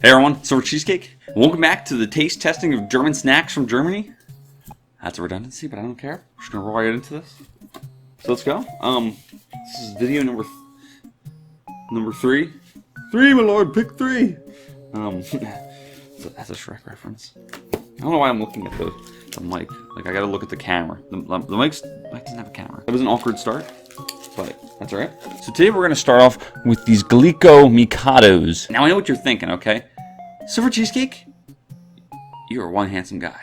Hey everyone, SilverCheesecake. Welcome back to the taste testing of German snacks from Germany. That's a redundancy, but I don't care. We're just gonna roll right into this. So let's go. This is video number three. Three, my lord, pick three. That's a Shrek reference. I don't know why I'm looking at the mic. Like I gotta look at the camera. The mic doesn't have a camera. That was an awkward start, but that's alright. So today we're gonna start off with these Glico Mikados. Now I know what you're thinking, okay? SilverCheesecake? You're one handsome guy.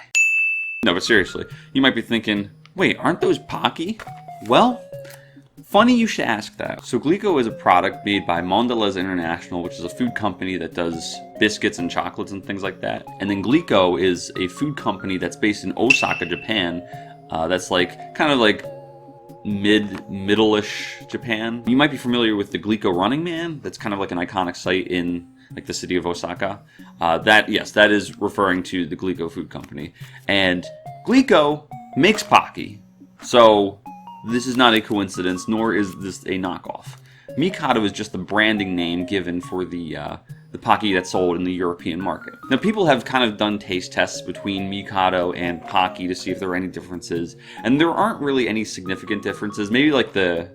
No, but seriously, you might be thinking, wait, aren't those Pocky? Well, funny you should ask that. So Glico is a product made by Mondelez International, which is a food company that does biscuits and chocolates and things like that. And then Glico is a food company that's based in Osaka, Japan. That's like kind of like middle-ish Japan. You might be familiar with the Glico Running Man. That's kind of like an iconic site in like the city of Osaka. That is referring to the Glico food company. And Glico makes Pocky. So this is not a coincidence, nor is this a knockoff. Mikado is just the branding name given for the Pocky that's sold in the European market. Now, people have kind of done taste tests between Mikado and Pocky to see if there are any differences, and there aren't really any significant differences. Maybe like the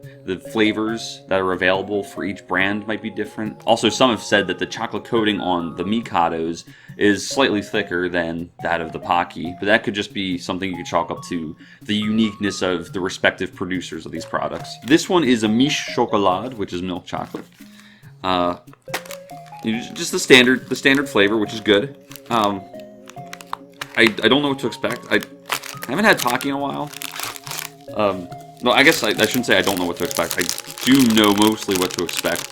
flavors that are available for each brand might be different. Also, some have said that the chocolate coating on the Mikados is slightly thicker than that of the Pocky, but that could just be something you could chalk up to the uniqueness of the respective producers of these products. This one is a Milka Chocolate, which is milk chocolate. Just the standard flavor, which is good. I don't know what to expect. I haven't had Pocky in a while. No, I guess I shouldn't say I don't know what to expect. I do know mostly what to expect.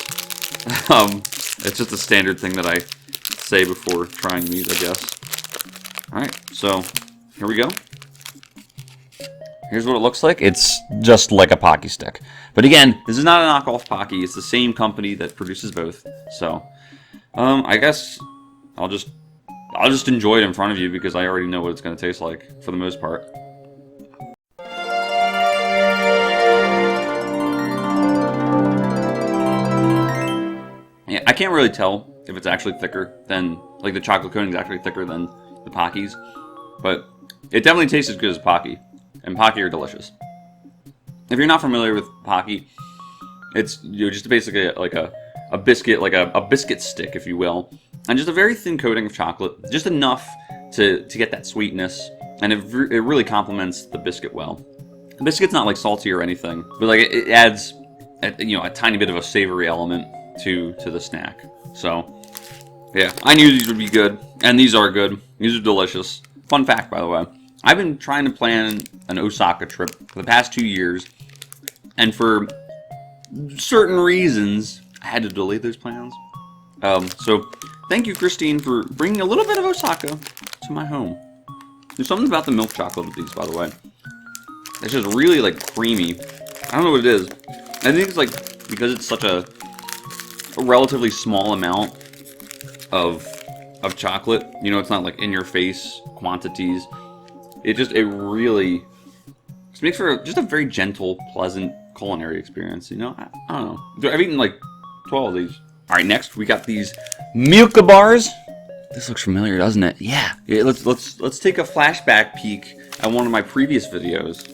It's just a standard thing that I say before trying these, I guess. Alright, so here we go. Here's what it looks like. It's just like a Pocky stick. But again, this is not a knockoff Pocky. It's the same company that produces both. So I guess I'll just enjoy it in front of you because I already know what it's going to taste like for the most part. Yeah, I can't really tell if it's actually thicker than, like the chocolate coating is actually thicker than the Pockies, but it definitely tastes as good as Pocky, and Pocky are delicious. If you're not familiar with Pocky, it's just basically like a biscuit, like a biscuit stick, if you will, and just a very thin coating of chocolate, just enough to get that sweetness, and it really complements the biscuit well. The biscuit's not like salty or anything, but like it adds a tiny bit of a savory element to the snack. So yeah, I knew these would be good, and these are good. These are delicious. Fun fact, by the way, I've been trying to plan an Osaka trip for the past 2 years, and for certain reasons I had to delay those plans. So thank you, Christine, for bringing a little bit of Osaka to my home. There's something about the milk chocolate of these, by the way. It's just really like creamy. I don't know what it is. I think it's like because it's such a relatively small amount of chocolate. You know, it's not like in your face quantities. It really just makes for just a very gentle, pleasant culinary experience. You know, I don't know. I've eaten like 12 of these. All right, next we got these Milka bars. This looks familiar, doesn't it? Yeah. Let's take a flashback peek at one of my previous videos.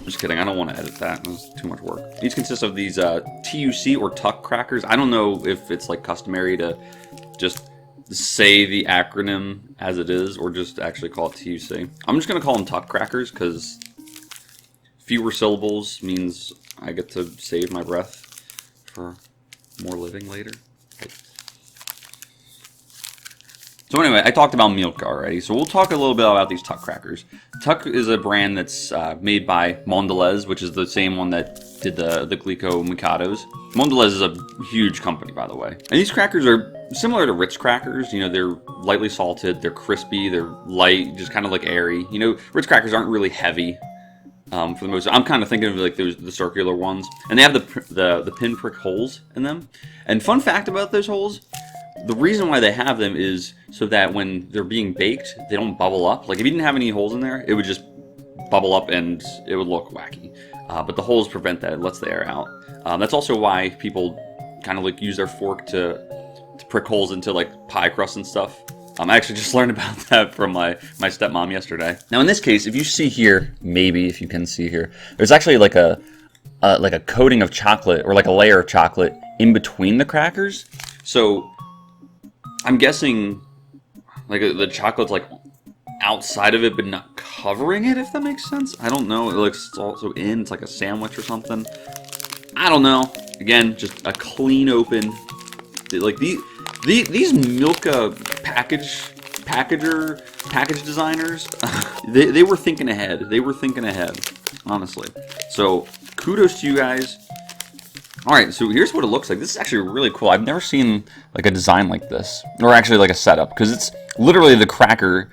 Just kidding. I don't want to edit that. It's too much work. These consist of these TUC or Tuck crackers. I don't know if it's like customary to just say the acronym as it is or just actually call it TUC. I'm just gonna call them Tuck crackers because fewer syllables means I get to save my breath for more living later. So anyway, I talked about Milka already, so we'll talk a little bit about these Tuck crackers. Tuck is a brand that's made by Mondelez, which is the same one that did the Glico Mikados. Mondelez is a huge company, by the way. And these crackers are similar to Ritz crackers. You know, they're lightly salted, they're crispy, they're light, just kind of like airy. You know, Ritz crackers aren't really heavy. For the most, I'm kind of thinking of like the circular ones, and they have the pinprick holes in them. And fun fact about those holes, the reason why they have them is so that when they're being baked, they don't bubble up. Like if you didn't have any holes in there, it would just bubble up and it would look wacky. But the holes prevent that; it lets the air out. That's also why people kind of like use their fork to prick holes into like pie crust and stuff. I actually just learned about that from my stepmom yesterday. Now in this case, if you see here, maybe if you can see here, there's actually like a coating of chocolate or like a layer of chocolate in between the crackers. So I'm guessing like the chocolate's like outside of it but not covering it, if that makes sense. I don't know. It looks also in. It's like a sandwich or something. I don't know. Again, just a clean open. Like these Milka package designers, they were thinking ahead. They were thinking ahead, honestly. So kudos to you guys. All right, so here's what it looks like. This is actually really cool. I've never seen like a design like this, or actually like a setup, because it's literally the cracker.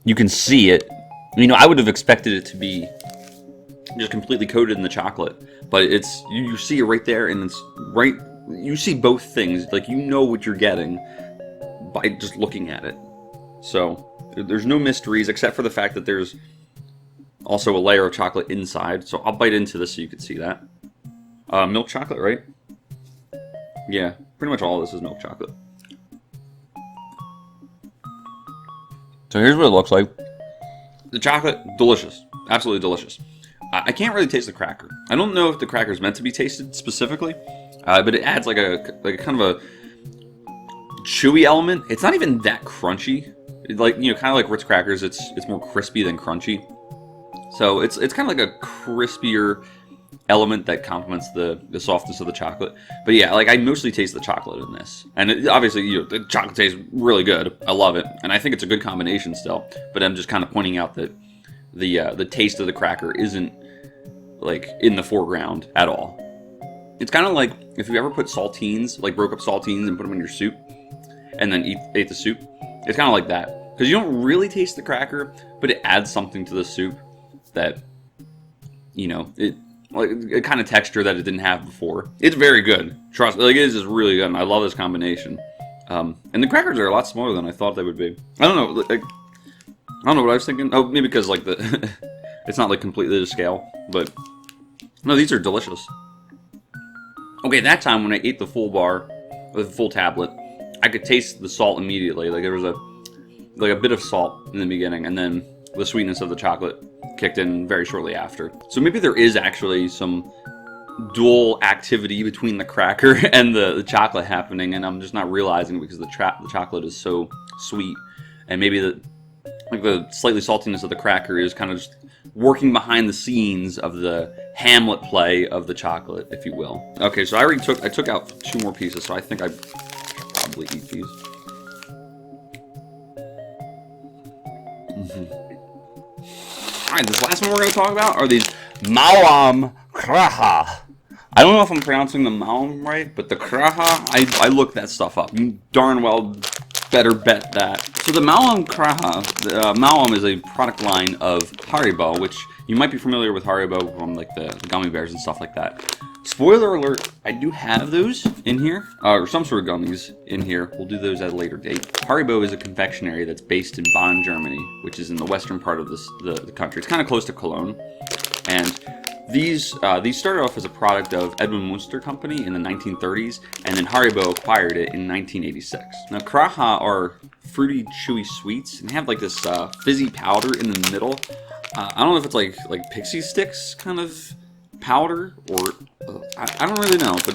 You can see it. You know, I would have expected it to be just completely coated in the chocolate, but it's you see it right there, and it's right. You see both things, like you know what you're getting by just looking at it. So there's no mysteries except for the fact that there's also a layer of chocolate inside. So I'll bite into this so you can see that. Milk chocolate, right? Yeah, pretty much all of this is milk chocolate. So here's what it looks like. The chocolate, delicious. Absolutely delicious. I can't really taste the cracker. I don't know if the cracker is meant to be tasted specifically. But it adds like a kind of a chewy element. It's not even that crunchy. Like, you know, kind of like Ritz crackers. It's more crispy than crunchy. So it's kind of like a crispier element that complements the softness of the chocolate. But yeah, like I mostly taste the chocolate in this, and obviously, you know, the chocolate tastes really good. I love it, and I think it's a good combination still. But I'm just kind of pointing out that the taste of the cracker isn't like in the foreground at all. It's kind of like if you ever put saltines, like broke up saltines and put them in your soup, and then ate the soup. It's kind of like that. Because you don't really taste the cracker, but it adds something to the soup that, you know, it like a kind of texture that it didn't have before. It's very good. Trust me, like it is just really good, and I love this combination. And the crackers are a lot smaller than I thought they would be. I don't know, like, I don't know what I was thinking. Oh, maybe because like the it's not like completely to scale, but no, these are delicious. Okay, that time when I ate the full bar, or the full tablet, I could taste the salt immediately. Like there was a bit of salt in the beginning, and then the sweetness of the chocolate kicked in very shortly after. So maybe there is actually some dual activity between the cracker and the chocolate happening, and I'm just not realizing it because the chocolate is so sweet, and maybe the slightly saltiness of the cracker is kind of just working behind the scenes of the Hamlet play of the chocolate, if you will. Okay, so I took out 2 more pieces, so I think I should probably eat these. Alright, this last one we're going to talk about are these Maoam Kracher. I don't know if I'm pronouncing the Maoam right, but the Kracher, I looked that stuff up. You darn well better bet that. So the Maoam Kracher, Maoam is a product line of Haribo, which you might be familiar with Haribo from like the gummy bears and stuff like that. Spoiler alert, I do have those in here, or some sort of gummies in here. We'll do those at a later date. Haribo is a confectionery that's based in Bonn, Germany, which is in the western part of the country. It's kind of close to Cologne. And these started off as a product of Edmund Munster Company in the 1930s, and then Haribo acquired it in 1986. Now, Kracher are fruity, chewy sweets, and have like this fizzy powder in the middle. I don't know if it's like pixie sticks kind of powder, or I don't really know, but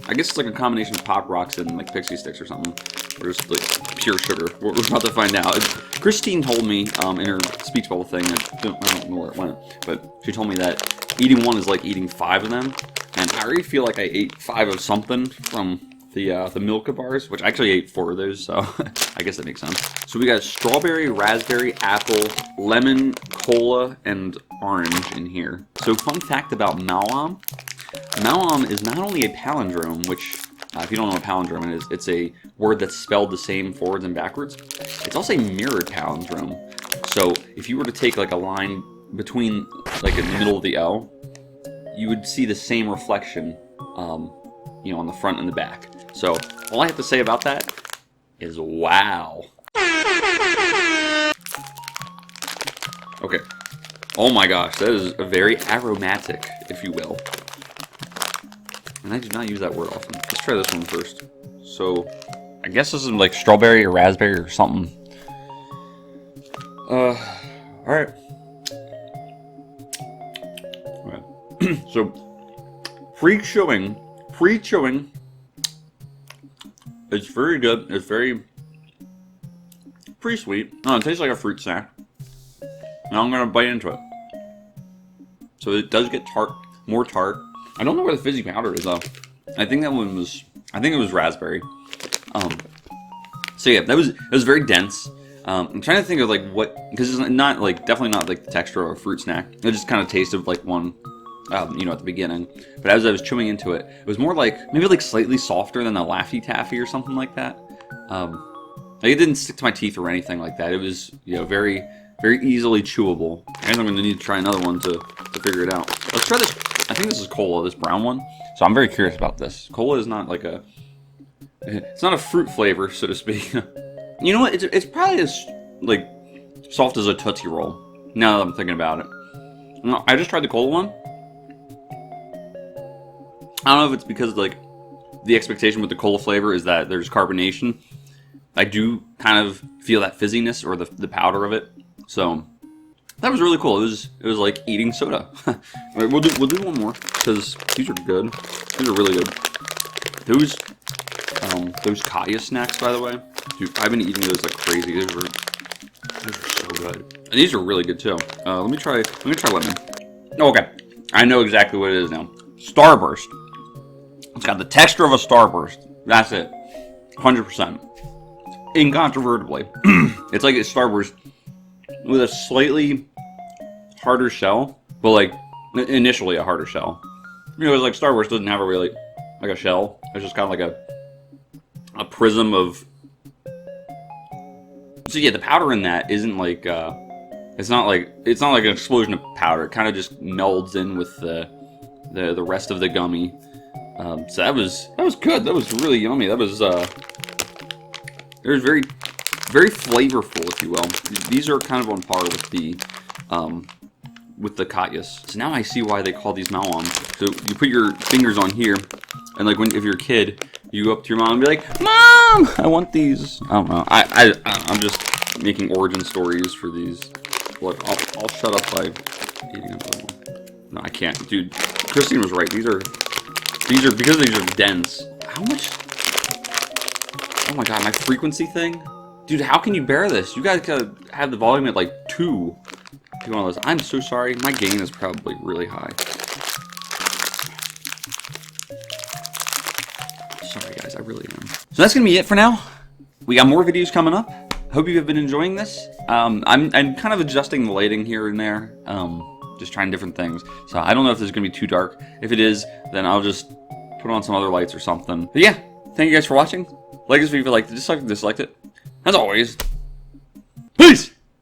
I guess it's like a combination of Pop Rocks and like pixie sticks or something, or just like pure sugar. We're about to find out. Christine told me in her speech bubble thing, I don't know where it went, but she told me that eating one is like eating 5 of them, and I already feel like I ate 5 of something from the Milka bars, which I actually ate 4 of those, so I guess that makes sense. So we got strawberry, raspberry, apple, lemon, cola, and orange in here. So fun fact about Maoam. Maoam is not only a palindrome, which if you don't know what palindrome is, it's a word that's spelled the same forwards and backwards. It's also a mirrored palindrome. So if you were to take like a line between like in the middle of the L, you would see the same reflection you know, on the front and the back. So all I have to say about that is wow. Okay. Oh my gosh, that is a very aromatic, if you will. And I do not use that word often. Let's try this one first. So, I guess this is like strawberry or raspberry or something. Alright. So, free chewing. It's very good. It's very pretty sweet. Oh, it tastes like a fruit snack. Now I'm gonna bite into it. So it does get tart, more tart. I don't know where the fizzy powder is though. I think that one was. I think it was raspberry. So yeah, it was very dense. I'm trying to think of like what, because it's not like, definitely not like the texture of a fruit snack. It just kind of tasted like one, you know, at the beginning. But as I was chewing into it, it was more like, maybe like slightly softer than the Laffy Taffy or something like that. Like it didn't stick to my teeth or anything like that. It was, you know, very, very easily chewable. And I'm going to need to try another one to figure it out. Let's try this. I think this is cola, this brown one. So I'm very curious about this. Cola is not like a, it's not a fruit flavor, so to speak. You know what? It's probably as like soft as a Tootsie Roll. Now that I'm thinking about it. No, I just tried the cola one. I don't know if it's because like the expectation with the cola flavor is that there's carbonation. I do kind of feel that fizziness or the powder of it. So that was really cool. It was like eating soda. Alright, we'll do one more because these are good. These are really good. Those Kaya snacks, by the way, dude, I've been eating those like crazy. Those are so good. And these are really good too. Let me try lemon. Oh, okay, I know exactly what it is now. Starburst. It's got the texture of a Starburst. That's it. 100%. Incontrovertibly. It's like a Starburst with a slightly harder shell, but like initially a harder shell. You know, it's like Starburst doesn't have a really like a shell. It's just kind of like a prism of. So yeah, the powder in that isn't like it's not like an explosion of powder. It kind of just melds in with the rest of the gummy. So that was good. That was really yummy. That was it was very flavorful, if you will. These are kind of on par with the Katyas. So now I see why they call these Maoam. So you put your fingers on here, and like if you're a kid, you go up to your mom and be like, "Mom, I want these." I don't know. I'm just making origin stories for these. Look, I'll shut up by eating them. No, I can't, dude. Christine was right. These are because these are dense. How much? Oh my god, my frequency thing, dude. How can you bear this? You guys gotta have the volume at like 2. Do one of those. I'm so sorry. My gain is probably really high. Sorry, guys. I really am. So that's gonna be it for now. We got more videos coming up. Hope you have been enjoying this. I'm kind of adjusting the lighting here and there. Just trying different things. So I don't know if this is gonna be too dark. If it is, then I'll just put on some other lights or something. But yeah, thank you guys for watching. Like this video if you liked it, disliked it. As always, peace!